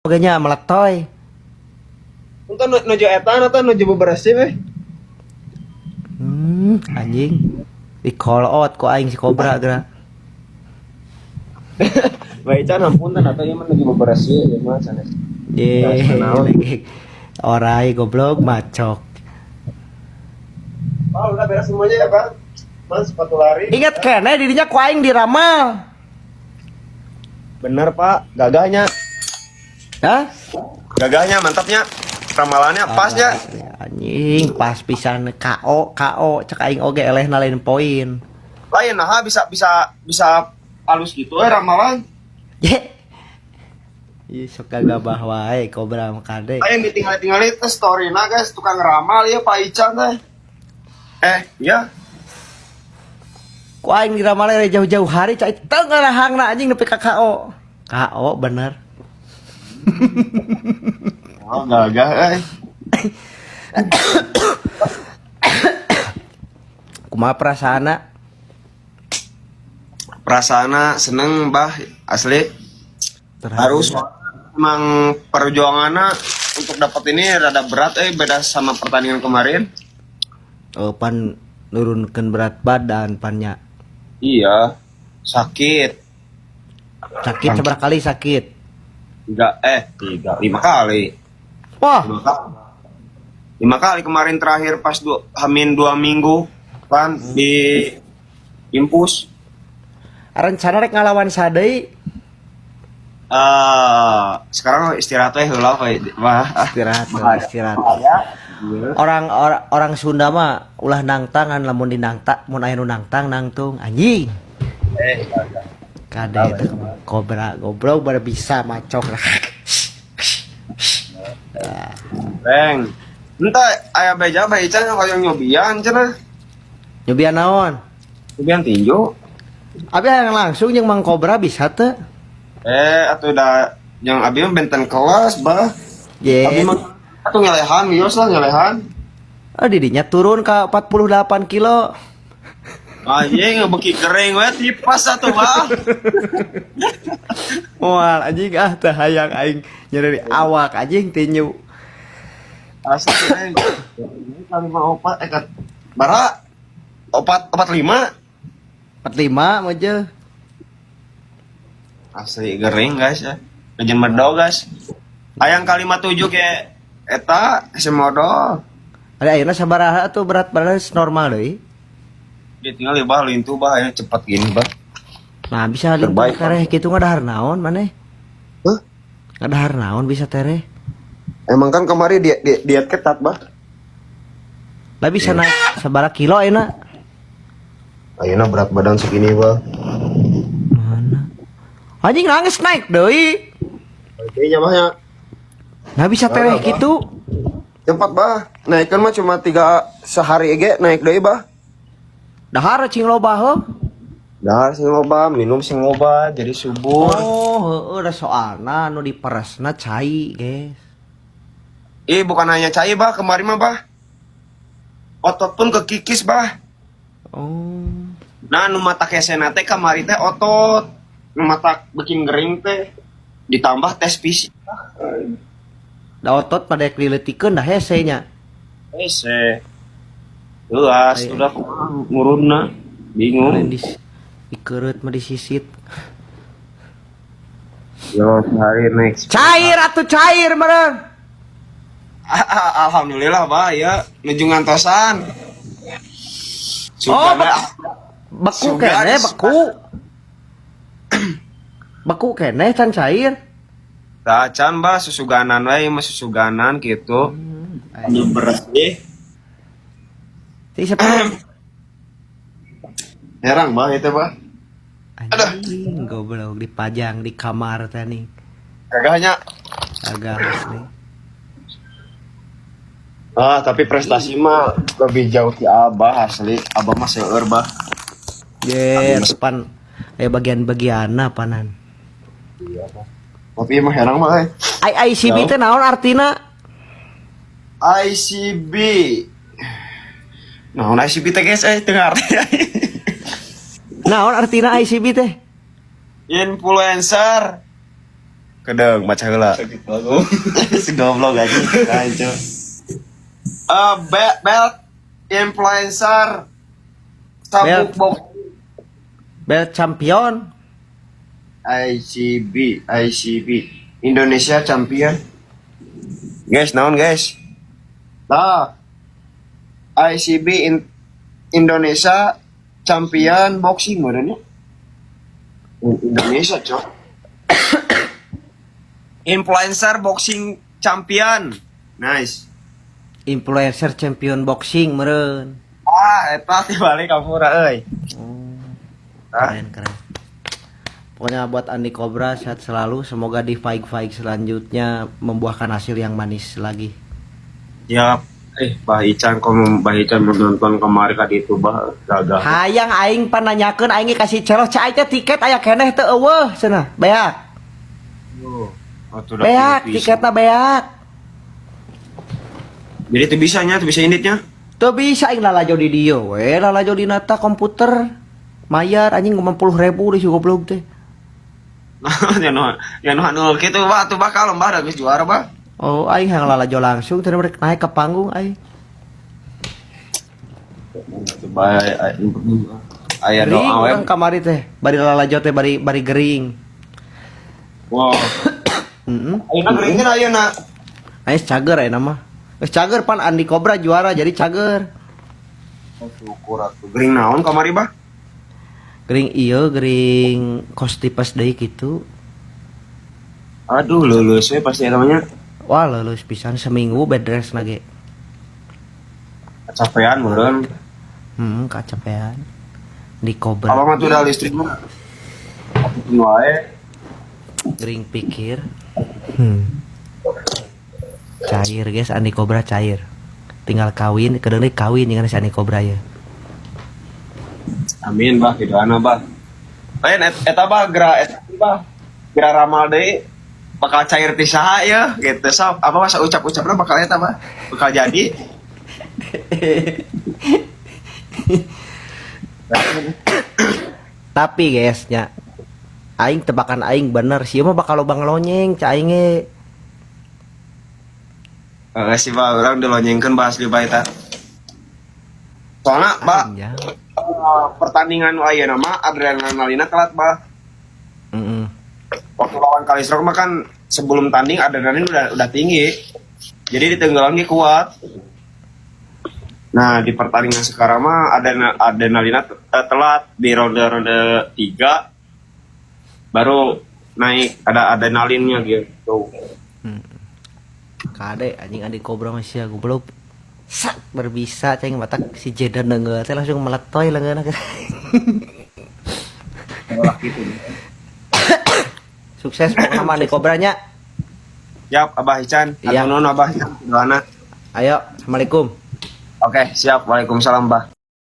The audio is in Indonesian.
Pokoknya meletoy. Untuk nuju etan atau nuju beberasi weh. Anjing. Di call out ku aing si Cobra geura. Baik can ampunten atau ieu mah nuju beberasi ya mah sana. Lagi orai goblok macok. Oh, udah beres semuanya ya, Bang. Mas sepatu lari. Ingat kene dirinya ku aing diramal. Bener, Pak. Gagahnya. Hah? Gagahnya mantapnya. Ramalannya pasnya. Anjing pas pisan KO cek aing oge elehna lain poin. Lain nah bisa halus gitu ramalan. Ye. Ih sok gagabah wae Cobra mah kade. Lain ditinggal-tinggali teh story-na guys, tukang ramal ya Pak Ican teh. Iya. Ku aing diramal dari jauh-jauh hari cai teu ngarahangna anjing nepi ka KO. KO bener. Oh, gagah Kumaha perasaana? Perasaana seneng, Bah, asli. Harus emang perjuangannya untuk dapat ini rada berat beda sama pertandingan kemarin. Pan nurunkeun berat badan pannya. Iya, sakit. Sakit seberapa kali sakit? 5 kali. Wah, 5 kali kemarin terakhir pas hamin 2 minggu kan di impus. rencana rek ngalawan sadeui. Sekarang istirahat heula Istirahat. Orang Sunda mah ulah nangtangan lamun dinangta mun aya nu nangtang nangtung anjing. Kade teh Cobra goblok baru bisa macok. Beng. Entah aya beja bae can hoyong nyobian cenah. Nyobian naon? Nyobian tinju. Abi yang langsung jeung Mang Cobra bisa teu? Atuh da yang abi mah benten kelas bah. Abi mah atuh ngelehan bios lah ngelehan. Didinya turun ke 48 kilo. Anjing beki kering we tipas atuh bah. Moal anjing teu hayang aing nyeri awak anjing tinju. Asli kali mah opat bara 45 45 aja. Asli gering guys ya. Ngejen medok guys. Hayang kalimat 7 ke eta semodo. Ada ayeuna sabaraha tuh berat badan normal deui. Dia tinggal bah lintu bah ya cepet gini bah. Nah, bisa limbah tereh kitu ngadahar naon maneh? Hah? Ngadahar naon bisa tereh? Emang kan kemarin diet ketat bah. Lah bisa naik sabaraha kilo ayeuna? Ayeuna berat badan segini bah. Mana? Anjing nangis naik deui. Kayaknya bah ya. Nah bisa tereh kitu. Cepat bah. Naikkan mah cuma 3 sehari ge naik deui bah. Dahar cing loba heuh. Dahar sing loba, minum sing loba, jadi subur. Oh, heueuh da soalna anu diperesna cai, guys. Bukan hanya cai bah, kemarin mah bah. Otot pun kekikis bah. Oh. Nah, nu mata kesena teh kamari teh otot. Nu mata bikin gering teh. Ditambah tes fisik. Da otot pada dileutikeun dah hese nya. Hese. Luas, udah ngurunna. Bingung. Dikereut mah disisit. Yo, sehari next. Cair atuh cair meureun. Alhamdulillah bah ya nuju ngantosan. Beku kene beku. Beku kene can cair. Tah can bah susuganan we mah susuganan gitu. Anu beres deh. Ti seperti Herang bah itu bah. anjing goblok dipajang di kamar teh nih. Kagaknya. Agak asli. Tapi prestasi mah lebih jauh ti Abah asli. Abah mah seueur bah. Pan bagian-bagianna panan. Iya bah. Tapi mah herang mah ICB teh naon artina? ICB. Naon ICB teh guys teu ngarti. Naon artina ICB teh? Influencer Kedeng baca heula. Si goblok aja. Hancur. Belt influencer Belt. sabuk box Belt champion. ICB Indonesia champion. Guys, naon guys? Nah, Indonesia champion boxing modalnya. Indonesia, cok. Influencer boxing champion. Nice. Influencer champion boxing meureun. Eta teh balik ka pura euy. Keren. Pokoknya buat Andi Cobra sehat selalu, semoga di fight selanjutnya membuahkan hasil yang manis lagi. Ya, Bah Ican menonton kemarin ka ditu bah gagal. Hayang aing pananyakeun aing kasih celos cai teh tiket aya keneh teu eueuh cenah. Beak. Beak tiketna beak. Jadi teu bisa inditnya. Teu bisa aing lalajo di dieu we, lalajo di nata komputer. Mayar anjing 50.000 di si goblok teh. Ya nu hanul kitu bah tuh bakal lomba da geus juara bah. Oh, aing yang lalajo langsung teh mereka naik ke panggung aing. Tuh bah aya Gering doa we. urang kamari teh, bari lalajo teh bari gering. Wow. Ayeuna gering kan ayeuna. Ais cager aya mah. Geus cager pan Andi Cobra juara jadi cager. Syukur atuh. Gering naon kamari bah? Gering kostipes deui kitu. Aduh lulus we pasti namanya. Wah, lulus pisan seminggu bed rest lagi. Kecapean meureun. Kacapean. Di Cobra. Apa mah tuh udah listrik mah. Apa wae. Gering pikir. Cair guys, Andi Cobra cair. Tinggal kawin, kedeui kawin dengan si Andi Cobra ya. Amin bah, kidoana bah. Lain eta bah geura ramal deui bakal cair ti saha ya gitu. So, apa masa ucap-ucapna bakal eta bah? Bakal jadi. Tapi guys nya aing tebakan aing bener sih mah bakal lobang lonyeng ca aing ge. Sih bah, urang dilonyengkeun bahas di baita. Soalnya bah pertandingan ayeuna mah adrenalinnya telat bah. Waktu lawan Kalisrok mah kan sebelum tanding adrenalin udah tinggi. Jadi ditenggelam ge kuat. Nah, di pertandingan sekarang mah adrenalinnya telat di ronde 3 baru naik ada adrenalinnya gitu. Kade anjing Andi Cobra mah sia goblok. Sak berbisa ceng batak si Jedan deungeur teh langsung meletoy leungeunna. Sukses pokoknya mah Andi Cobra nya. Siap Abah Ican, Iya. atuh nuhun Abah Ican, doana. Ayo, assalamualaikum. Oke, siap. Waalaikumsalam, Bah.